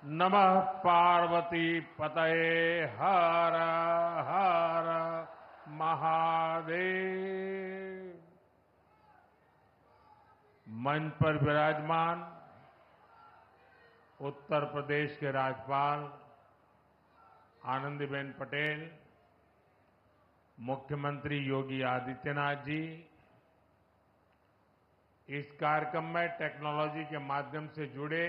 नमः पार्वती पतये हर हर महादेव। मंच पर विराजमान उत्तर प्रदेश के राज्यपाल आनंदीबेन पटेल, मुख्यमंत्री योगी आदित्यनाथ जी, इस कार्यक्रम में टेक्नोलॉजी के माध्यम से जुड़े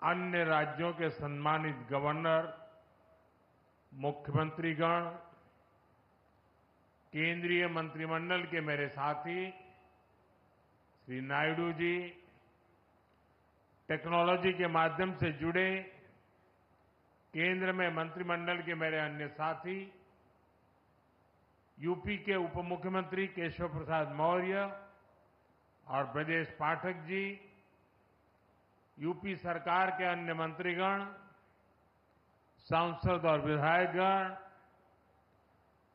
अन्य राज्यों के सम्मानित गवर्नर, मुख्यमंत्रीगण, केंद्रीय मंत्रिमंडल के मेरे साथी श्री नायडू जी, टेक्नोलॉजी के माध्यम से जुड़े केंद्र में मंत्रिमंडल के मेरे अन्य साथी, यूपी के उप मुख्यमंत्री केशव प्रसाद मौर्य और ब्रजेश पाठक जी, यूपी सरकार के अन्य मंत्रीगण, सांसद और विधायकगण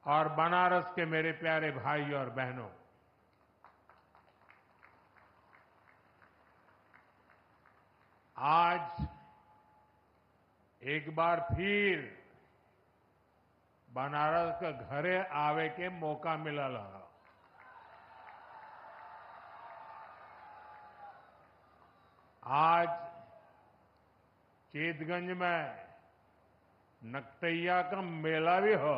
और बनारस के मेरे प्यारे भाई और बहनों, आज एक बार फिर बनारस के घरे आवे के मौका मिलल है। आज चेतगंज में नकटैया का मेला भी हो।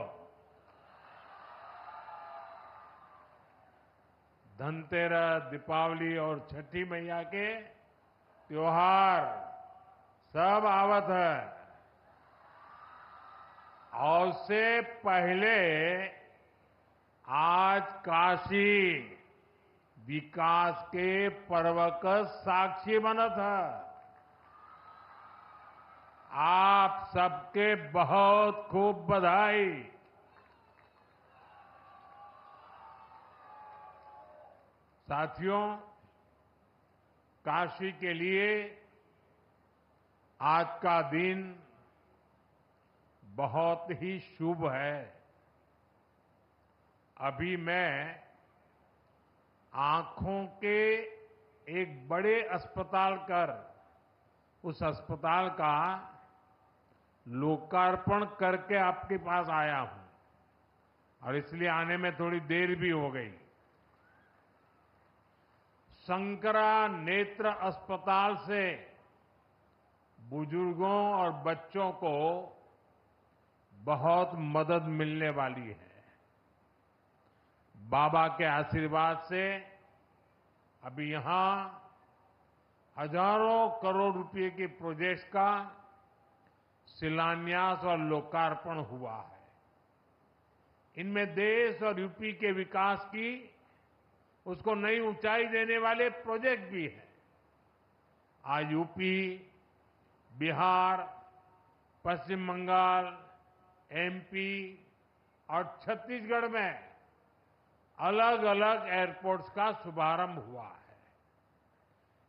धनतेरस, दीपावली और छठी मैया के त्योहार सब आवत है। और उससे पहले आज काशी विकास के पर्व का साक्षी बनत है। आप सबके बहुत खूब बधाई। साथियों, काशी के लिए आज का दिन बहुत ही शुभ है। अभी मैं आंखों के एक बड़े अस्पताल कर उस अस्पताल का लोकार्पण करके आपके पास आया हूं और इसलिए आने में थोड़ी देर भी हो गई। शंकरा नेत्र अस्पताल से बुजुर्गों और बच्चों को बहुत मदद मिलने वाली है। बाबा के आशीर्वाद से अभी यहां हजारों करोड़ रुपए के प्रोजेक्ट्स का शिलान्यास और लोकार्पण हुआ है। इनमें देश और यूपी के विकास की उसको नई ऊंचाई देने वाले प्रोजेक्ट भी हैं। आज यूपी, बिहार, पश्चिम बंगाल, एमपी और छत्तीसगढ़ में अलग अलग एयरपोर्ट्स का शुभारंभ हुआ है।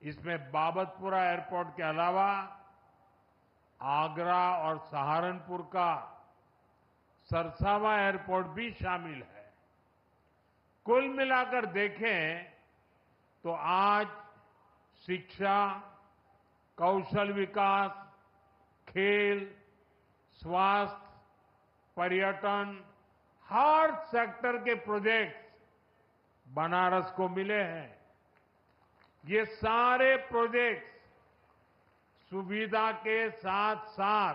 इसमें बाबतपुरा एयरपोर्ट के अलावा आगरा और सहारनपुर का सरसावा एयरपोर्ट भी शामिल है। कुल मिलाकर देखें तो आज शिक्षा, कौशल विकास, खेल, स्वास्थ्य, पर्यटन, हर सेक्टर के प्रोजेक्ट्स बनारस को मिले हैं। ये सारे प्रोजेक्ट्स सुविधा के साथ साथ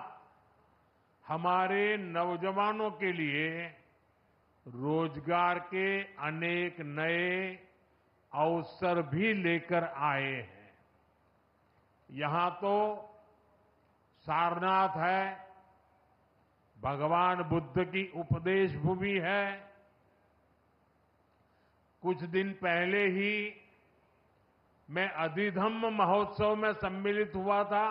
हमारे नौजवानों के लिए रोजगार के अनेक नए अवसर भी लेकर आए हैं। यहां तो सारनाथ है, भगवान बुद्ध की उपदेश भूमि है। कुछ दिन पहले ही मैं अधिधम्म महोत्सव में सम्मिलित हुआ था।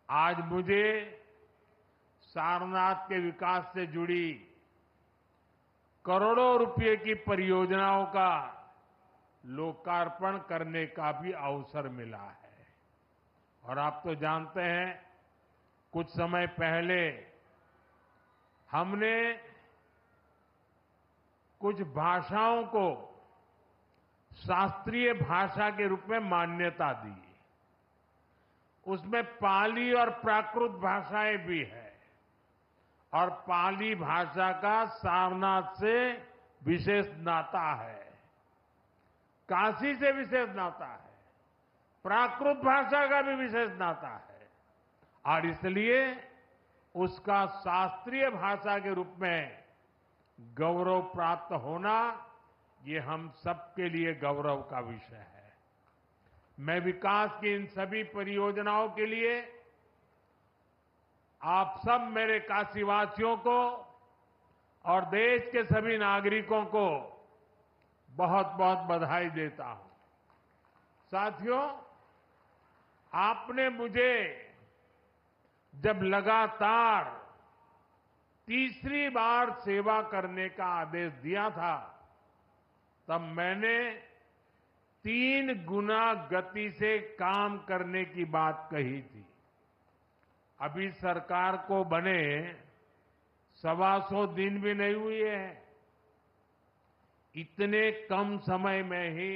आज मुझे सारनाथ के विकास से जुड़ी करोड़ों रुपए की परियोजनाओं का लोकार्पण करने का भी अवसर मिला है। और आप तो जानते हैं, कुछ समय पहले हमने कुछ भाषाओं को शास्त्रीय भाषा के रूप में मान्यता दी। उसमें पाली और प्राकृत भाषाएं भी है और पाली भाषा का सारनाथ से विशेष नाता है, काशी से विशेष नाता है, प्राकृत भाषा का भी विशेष नाता है और इसलिए उसका शास्त्रीय भाषा के रूप में गौरव प्राप्त होना ये हम सबके लिए गौरव का विषय है। मैं विकास की इन सभी परियोजनाओं के लिए आप सब मेरे काशीवासियों को और देश के सभी नागरिकों को बहुत बहुत बधाई देता हूं। साथियों, आपने मुझे जब लगातार तीसरी बार सेवा करने का आदेश दिया था तब मैंने 3 गुना गति से काम करने की बात कही थी। अभी सरकार को बने 125 दिन भी नहीं हुए हैं। इतने कम समय में ही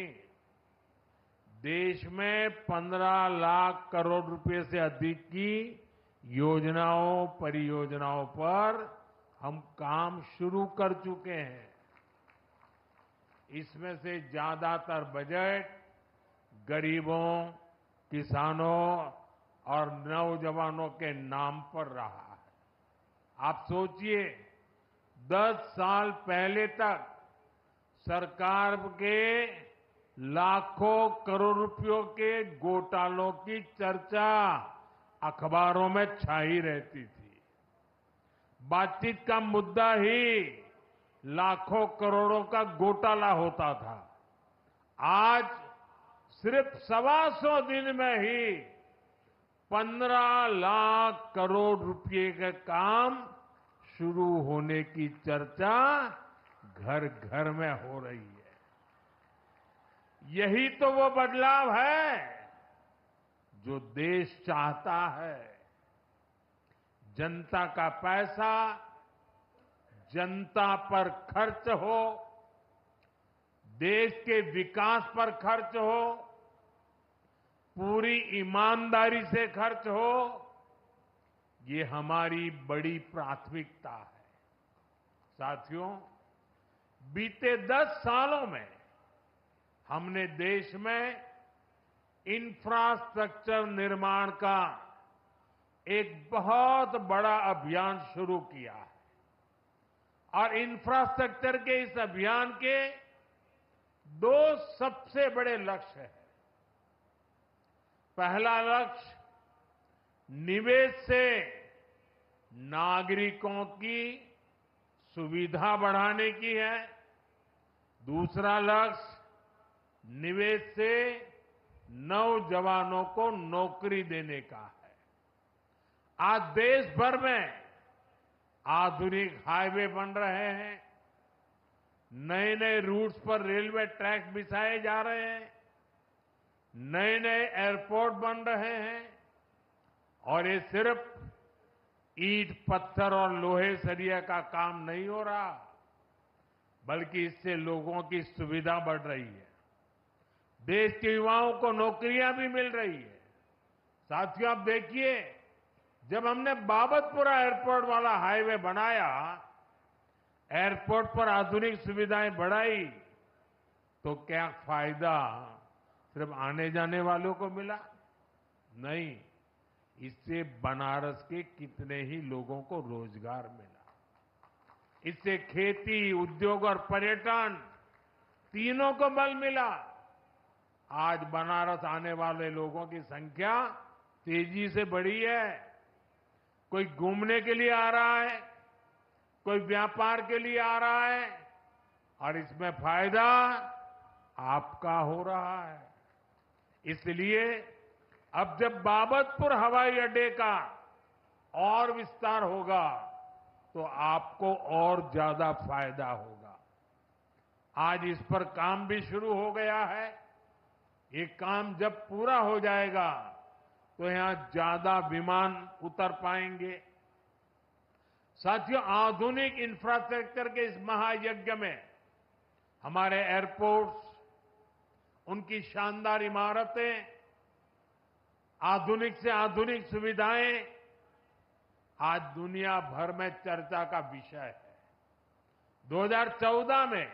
देश में 15 लाख करोड़ रुपए से अधिक की योजनाओं, परियोजनाओं पर हम काम शुरू कर चुके हैं। इसमें से ज्यादातर बजट गरीबों, किसानों और नौजवानों के नाम पर रहा है। आप सोचिए, 10 साल पहले तक सरकार के लाखों करोड़ रुपयों के घोटालों की चर्चा अखबारों में छाई रहती थी। बातचीत का मुद्दा ही लाखों करोड़ों का घोटाला होता था। आज सिर्फ 125 दिन में ही 15 लाख करोड़ रुपए के काम शुरू होने की चर्चा घर घर में हो रही है। यही तो वो बदलाव है जो देश चाहता है। जनता का पैसा जनता पर खर्च हो, देश के विकास पर खर्च हो, पूरी ईमानदारी से खर्च हो, ये हमारी बड़ी प्राथमिकता है। साथियों, बीते 10 सालों में हमने देश में इंफ्रास्ट्रक्चर निर्माण का एक बहुत बड़ा अभियान शुरू किया है और इंफ्रास्ट्रक्चर के इस अभियान के 2 सबसे बड़े लक्ष्य हैं। पहला लक्ष्य निवेश से नागरिकों की सुविधा बढ़ाने की है। दूसरा लक्ष्य निवेश से नौजवानों को नौकरी देने का है। आज देश भर में आधुनिक हाईवे बन रहे हैं, नए नए रूट्स पर रेलवे ट्रैक बिछाए जा रहे हैं, नए नए एयरपोर्ट बन रहे हैं और ये सिर्फ ईंट, पत्थर और लोहे सरिया का काम नहीं हो रहा, बल्कि इससे लोगों की सुविधा बढ़ रही है। देश के युवाओं को नौकरियां भी मिल रही है। साथियों, आप देखिए, जब हमने बाबतपुरा एयरपोर्ट वाला हाईवे बनाया, एयरपोर्ट पर आधुनिक सुविधाएं बढ़ाई, तो क्या फायदा सिर्फ आने जाने वालों को मिला? नहीं, इससे बनारस के कितने ही लोगों को रोजगार मिला। इससे खेती, उद्योग और पर्यटन तीनों को बल मिला। आज बनारस आने वाले लोगों की संख्या तेजी से बढ़ी है। कोई घूमने के लिए आ रहा है, कोई व्यापार के लिए आ रहा है और इसमें फायदा आपका हो रहा है। इसलिए अब जब बाबतपुर हवाई अड्डे का और विस्तार होगा तो आपको और ज्यादा फायदा होगा। आज इस पर काम भी शुरू हो गया है। ये काम जब पूरा हो जाएगा तो यहां ज्यादा विमान उतर पाएंगे। साथियों, आधुनिक इंफ्रास्ट्रक्चर के इस महायज्ञ में हमारे एयरपोर्ट्स, उनकी शानदार इमारतें आधुनिक से आधुनिक सुविधाएं आज दुनिया भर में चर्चा का विषय है। 2014 में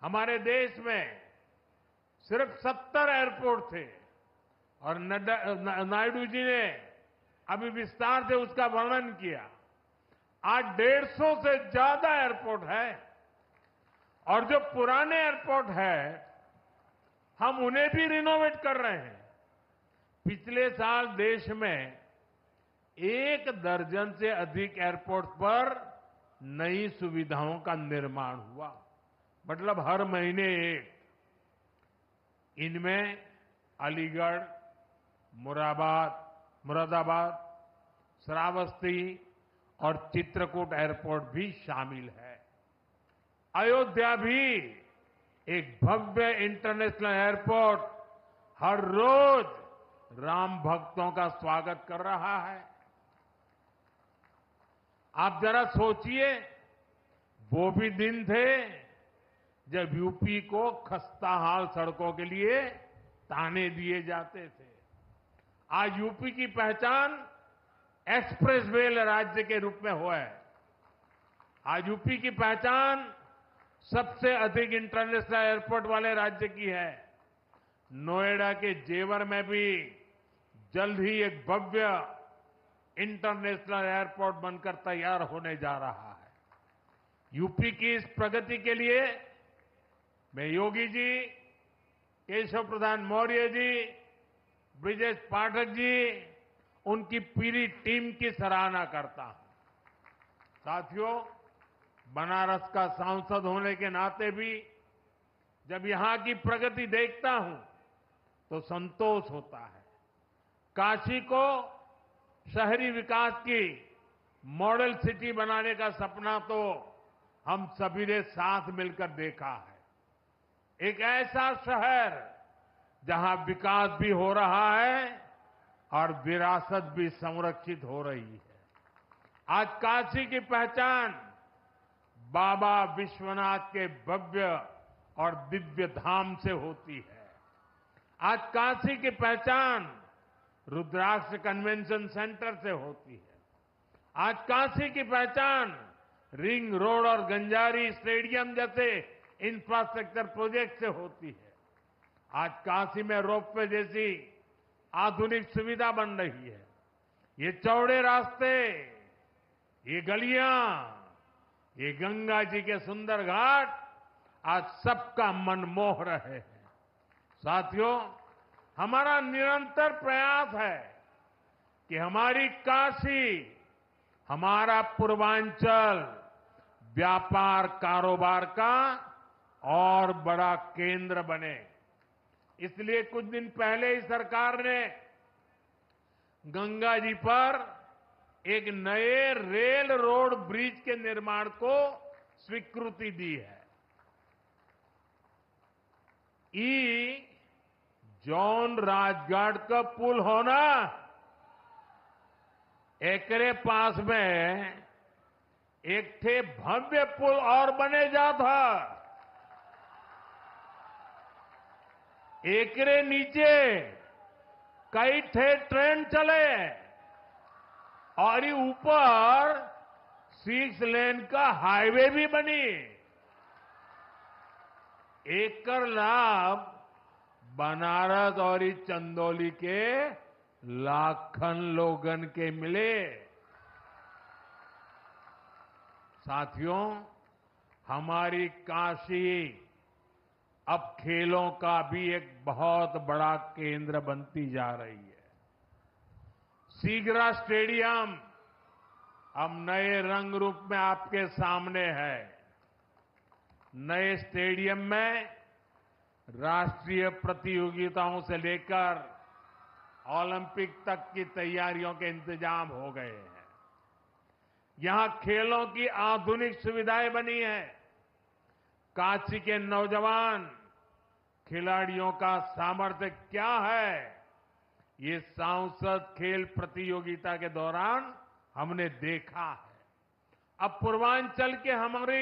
हमारे देश में सिर्फ 70 एयरपोर्ट थे और नायडू जी ने अभी विस्तार से उसका वर्णन किया। आज 150 से ज्यादा एयरपोर्ट है और जो पुराने एयरपोर्ट है हम उन्हें भी रिनोवेट कर रहे हैं। पिछले साल देश में 1 दर्जन से अधिक एयरपोर्ट पर नई सुविधाओं का निर्माण हुआ, मतलब हर महीने एक। इनमें अलीगढ़, मुरादाबाद, श्रावस्ती और चित्रकूट एयरपोर्ट भी शामिल है। अयोध्या भी एक भव्य इंटरनेशनल एयरपोर्ट हर रोज राम भक्तों का स्वागत कर रहा है। आप जरा सोचिए, वो भी दिन थे जब यूपी को खस्ताहाल सड़कों के लिए ताने दिए जाते थे। आज यूपी की पहचान एक्सप्रेसवे राज्य के रूप में हुआ है। आज यूपी की पहचान सबसे अधिक इंटरनेशनल एयरपोर्ट वाले राज्य की है। नोएडा के जेवर में भी जल्द ही एक भव्य इंटरनेशनल एयरपोर्ट बनकर तैयार होने जा रहा है। यूपी की इस प्रगति के लिए मैं योगी जी, केशव प्रसाद मौर्य जी, ब्रिजेश पाठक जी, उनकी पूरी टीम की सराहना करता हूं। साथियों, बनारस का सांसद होने के नाते भी जब यहां की प्रगति देखता हूं तो संतोष होता है। काशी को शहरी विकास की मॉडल सिटी बनाने का सपना तो हम सभी ने साथ मिलकर देखा है। एक ऐसा शहर जहां विकास भी हो रहा है और विरासत भी संरक्षित हो रही है। आज काशी की पहचान बाबा विश्वनाथ के भव्य और दिव्य धाम से होती है। आज काशी की पहचान रुद्राक्ष कन्वेंशन सेंटर से होती है। आज काशी की पहचान रिंग रोड और गंजारी स्टेडियम जैसे इंफ्रास्ट्रक्चर प्रोजेक्ट से होती है। आज काशी में रोपवे जैसी आधुनिक सुविधा बन रही है। ये चौड़े रास्ते, ये गलियां, ये गंगा जी के सुंदर घाट आज सबका मन मोह रहे हैं। साथियों, हमारा निरंतर प्रयास है कि हमारी काशी, हमारा पूर्वांचल व्यापार कारोबार का और बड़ा केंद्र बने। इसलिए कुछ दिन पहले ही सरकार ने गंगा जी पर एक नए रेल रोड ब्रिज के निर्माण को स्वीकृति दी है। जॉन राजघाट का पुल होना, एकरे पास में एक थे भव्य पुल और बने जा था। एकरे नीचे कई थे ट्रेन चले और ऊपर 6 लेन का हाईवे भी बनी। एकर लाभ बनारस और इस चंदौली के लाखन लोगन के मिले। साथियों, हमारी काशी अब खेलों का भी एक बहुत बड़ा केंद्र बनती जा रही है। सीगरा स्टेडियम अब नए रंग रूप में आपके सामने है। नए स्टेडियम में राष्ट्रीय प्रतियोगिताओं से लेकर ओलंपिक तक की तैयारियों के इंतजाम हो गए हैं। यहां खेलों की आधुनिक सुविधाएं बनी हैं। काशी के नौजवान खिलाड़ियों का सामर्थ्य क्या है, ये सांसद खेल प्रतियोगिता के दौरान हमने देखा है। अब पूर्वांचल के हमारे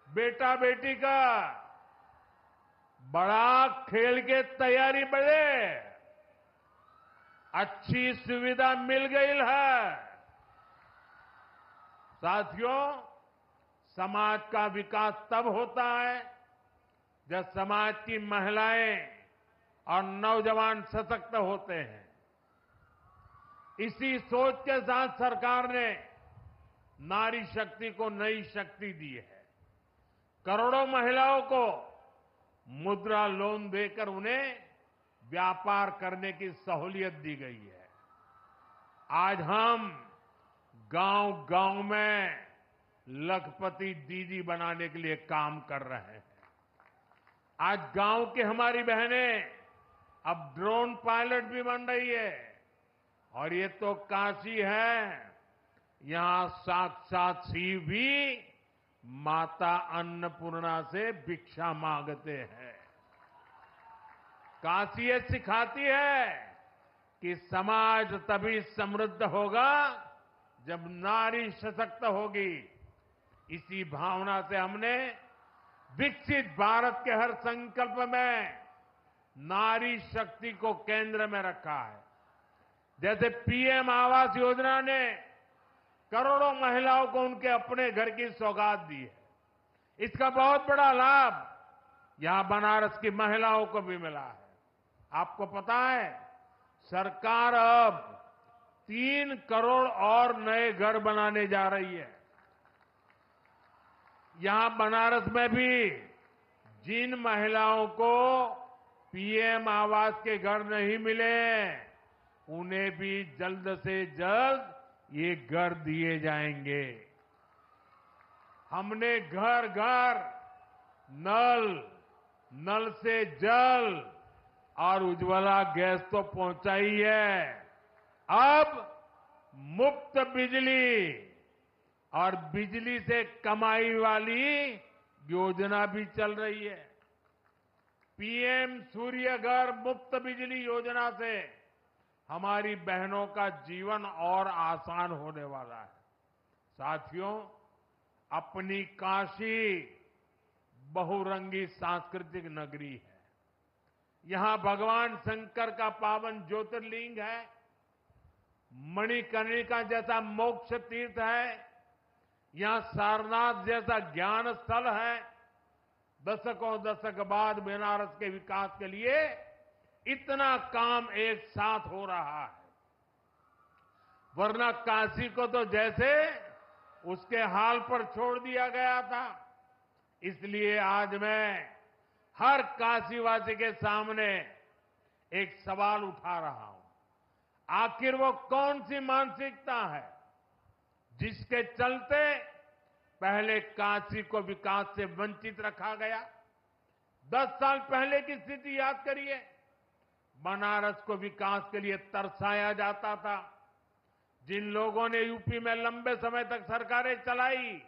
बेटा बेटी का बड़ा खेल के तैयारी बढ़े। अच्छी सुविधा मिल गई है। साथियों, समाज का विकास तब होता है जब समाज की महिलाएं और नौजवान सशक्त होते हैं। इसी सोच के साथ सरकार ने नारी शक्ति को नई शक्ति दी है। करोड़ों महिलाओं को मुद्रा लोन देकर उन्हें व्यापार करने की सहूलियत दी गई है। आज हम गांव-गांव में लखपति दीदी बनाने के लिए काम कर रहे हैं। आज गांव की हमारी बहनें अब ड्रोन पायलट भी बन रही है। और ये तो काशी है, यहां साक्षात शिव भी माता अन्नपूर्णा से भिक्षा मांगते हैं। काशी ये सिखाती है कि समाज तभी समृद्ध होगा जब नारी सशक्त होगी। इसी भावना से हमने विकसित भारत के हर संकल्प में नारी शक्ति को केंद्र में रखा है। जैसे पीएम आवास योजना ने करोड़ों महिलाओं को उनके अपने घर की सौगात दी है। इसका बहुत बड़ा लाभ यहां बनारस की महिलाओं को भी मिला है। आपको पता है, सरकार अब 3 करोड़ और नए घर बनाने जा रही है। यहां बनारस में भी जिन महिलाओं को पीएम आवास के घर नहीं मिले, उन्हें भी जल्द से जल्द ये घर दिए जाएंगे। हमने घर घर नल से जल और उज्ज्वला गैस तो पहुंचाई है। अब मुफ्त बिजली और बिजली से कमाई वाली योजना भी चल रही है। पीएम सूर्य घर मुफ्त बिजली योजना से हमारी बहनों का जीवन और आसान होने वाला है। साथियों, अपनी काशी बहुरंगी सांस्कृतिक नगरी है। यहां भगवान शंकर का पावन ज्योतिर्लिंग है, मणिकर्णिका जैसा मोक्ष तीर्थ है, यहां सारनाथ जैसा ज्ञान स्थल है। दशकों दशक बाद बनारस के विकास के लिए इतना काम एक साथ हो रहा है। वरना काशी को तो जैसे उसके हाल पर छोड़ दिया गया था। इसलिए आज मैं हर काशीवासी के सामने एक सवाल उठा रहा हूं। आखिर वो कौन सी मानसिकता है जिसके चलते पहले काशी को विकास से वंचित रखा गया? 10 साल पहले की स्थिति याद करिए। बनारस को विकास के लिए तरसाया जाता था। जिन लोगों ने यूपी में लंबे समय तक सरकारें चलाई,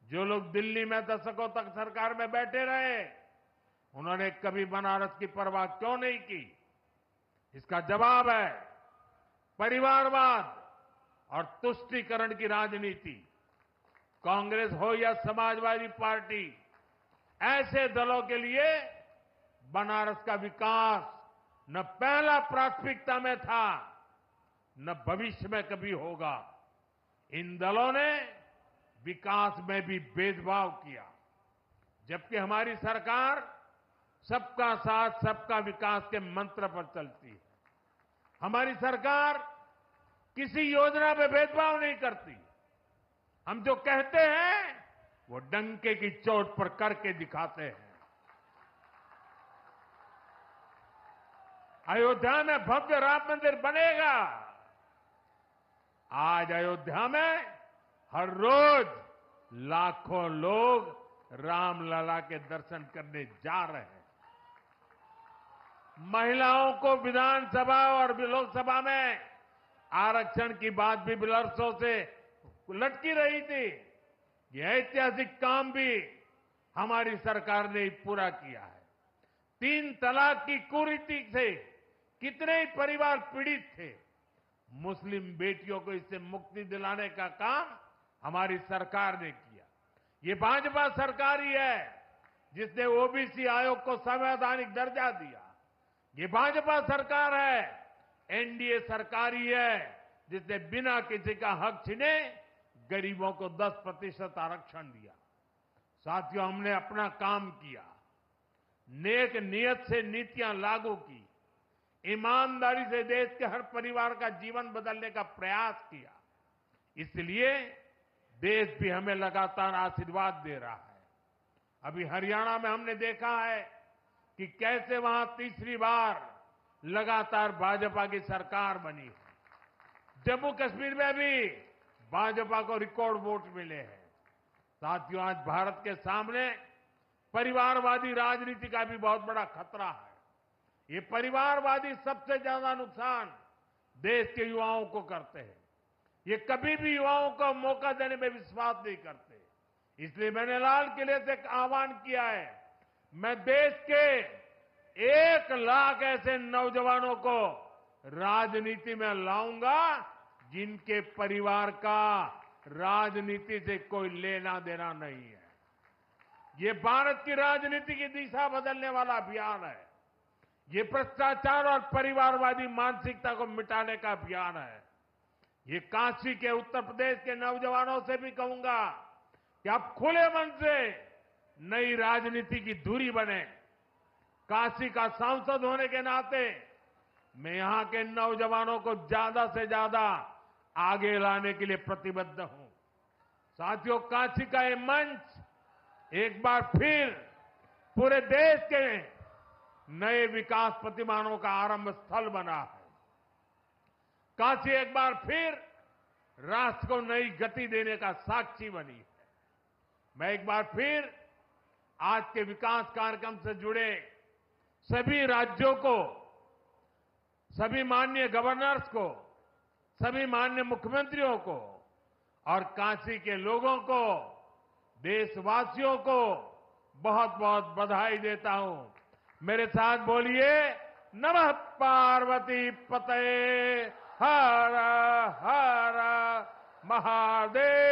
जो लोग दिल्ली में दशकों तक सरकार में बैठे रहे, उन्होंने कभी बनारस की परवाह क्यों नहीं की? इसका जवाब है परिवारवाद और तुष्टीकरण की राजनीति। कांग्रेस हो या समाजवादी पार्टी, ऐसे दलों के लिए बनारस का विकास न पहला प्राथमिकता में था, न भविष्य में कभी होगा। इन दलों ने विकास में भी भेदभाव किया, जबकि हमारी सरकार सबका साथ सबका विकास के मंत्र पर चलती है। हमारी सरकार किसी योजना में भेदभाव नहीं करती। हम जो कहते हैं वो डंके की चोट पर करके दिखाते हैं। अयोध्या में भव्य राम मंदिर बनेगा। आज अयोध्या में हर रोज लाखों लोग रामलला के दर्शन करने जा रहे हैं। महिलाओं को विधानसभा और लोकसभा में आरक्षण की बात भी वर्षों से लटकी रही थी। यह ऐतिहासिक काम भी हमारी सरकार ने पूरा किया है। 3 तलाक की कुरीति से कितने ही परिवार पीड़ित थे। मुस्लिम बेटियों को इससे मुक्ति दिलाने का काम हमारी सरकार ने किया। ये भाजपा सरकार ही है जिसने ओबीसी आयोग को संवैधानिक दर्जा दिया। ये भाजपा सरकार है एनडीए सरकार ही है जिसने बिना किसी का हक छीने गरीबों को 10% आरक्षण दिया। साथियों, हमने अपना काम किया, नेक नियत से नीतियां लागू की, ईमानदारी से देश के हर परिवार का जीवन बदलने का प्रयास किया। इसलिए देश भी हमें लगातार आशीर्वाद दे रहा है। अभी हरियाणा में हमने देखा है कि कैसे वहां तीसरी बार लगातार भाजपा की सरकार बनी है। जम्मू कश्मीर में भी भाजपा को रिकॉर्ड वोट मिले हैं। साथियों, आज भारत के सामने परिवारवादी राजनीति का भी बहुत बड़ा खतरा है। ये परिवारवादी सबसे ज्यादा नुकसान देश के युवाओं को करते हैं। ये कभी भी युवाओं को मौका देने में विश्वास नहीं करते। इसलिए मैंने लाल किले से एक आह्वान किया है, मैं देश के 1 लाख ऐसे नौजवानों को राजनीति में लाऊंगा जिनके परिवार का राजनीति से कोई लेना देना नहीं है। ये भारत की राजनीति की दिशा बदलने वाला अभियान है। ये भ्रष्टाचार और परिवारवादी मानसिकता को मिटाने का अभियान है। ये काशी के उत्तर प्रदेश के नौजवानों से भी कहूंगा कि आप खुले मन से नई राजनीति की धुरी बने। काशी का सांसद होने के नाते मैं यहां के नौजवानों को ज्यादा से ज्यादा आगे लाने के लिए प्रतिबद्ध हूं। साथियों, काशी का ये मंच एक बार फिर पूरे देश के नए विकास प्रतिमानों का आरंभ स्थल बना है। काशी एक बार फिर राष्ट्र को नई गति देने का साक्षी बनी है। मैं एक बार फिर आज के विकास कार्यक्रम से जुड़े सभी राज्यों को, सभी माननीय गवर्नर्स को, सभी माननीय मुख्यमंत्रियों को और काशी के लोगों को, देशवासियों को बहुत बहुत बधाई देता हूं। मेरे साथ बोलिए, नमः पार्वती पतये हर हर महादेव।